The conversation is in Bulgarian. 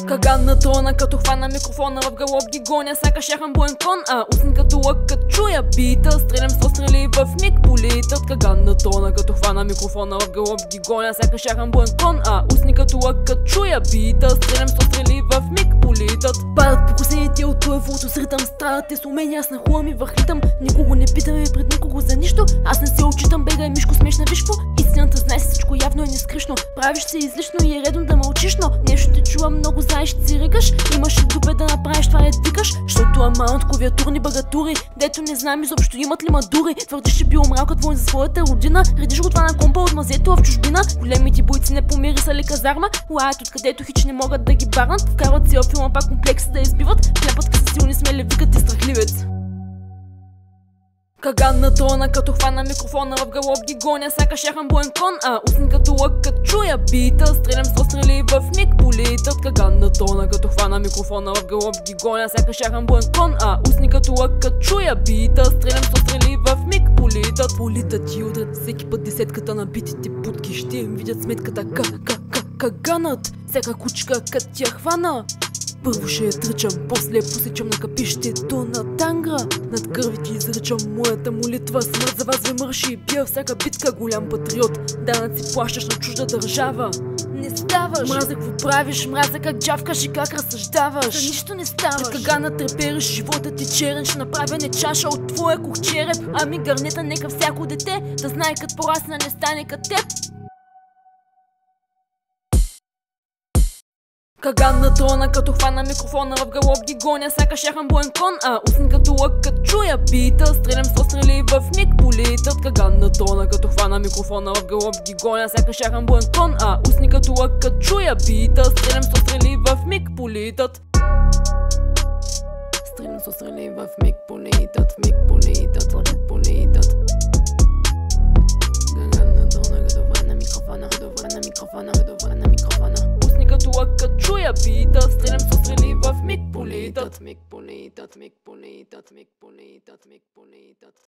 Каган на трона, като хвана микрофона в гълъб ги гоня, сякаш яхан боен кон, устни като лък, като чуя бита, стрелям с острели в миг политът. Каган на трона, като хвана микрофона в гълъб ги гоня, сякаш яхан боен кон, устни като лък, като чуя бита, стрелям с острели в миг политът. Падат по косените от твоя фото с ритъм, страдат те с умения, аз нахувам и върхлитам. Никого не питаме пред никого за нищо, аз не се очитам, бегай мишко, смешна вишко. Истината знай си, всичко явно е нескришно, правиш се излишно и е редно да мълчиш, но нещо те чува много, знаеш, ще си рекаш. Имаш и дупе да направиш това, не викаш, защото амаунт клавиатурни багатури, дето не знам изобщо имат ли мадури. Твърдиш, че бил мралкът твой за своята родина, редиш го това на компа от мазето в чужбина. Големите бойци не помири са ли казарма, лаят откъдето хич не могат да ги барнат, вкарват си в филма пак комплекси да избиват, клепат къса силни смели, викат и страхливец. Каган на трона, като хвана микрофона в гълъб ги гоня, сякаш яхан боен кон, устни като лък, като чуя бита, стрелям с острели в миг политът. Каган на трона, като хвана микрофона в гълъб ги гоня, сякаш яхан боен кон, устни като лък, като чуя бита, стрелям с острели в миг политът. Политът и удрят всеки път десетката на битите будки, ще им видят сметката каганът, всяка кучка като тя хвана. Първо ще я тръчам, после посичам на капището на тангра. Над кървите изричам моята молитва, смърт за вас ви мърши и бия всяка битка, голям патриот. Данъци плащаш на чужда държава, не ставаш. Мразя какво правиш, мразя как джавкаш и как разсъждаваш. За нищо не ставаш. Пред кагана трепериш, живота ти черен, ще направя не чаша от твоя кухчереп. Ами гърнета нека всяко дете да знае кът порасна не стане кът теб. Каган на трона, като хвана микрофона в гълъб ги гоня, сякаш яхан боен кон, устни като лък, като чуя бита, стрелям с острели в миг политът. Каган на трона, като хвана микрофона в гълъб ги гоня, сякаш яхан боен кон, устни като лък, като чуя бита, стрелям с острели в миг политът. Стрелям с острели в миг политът,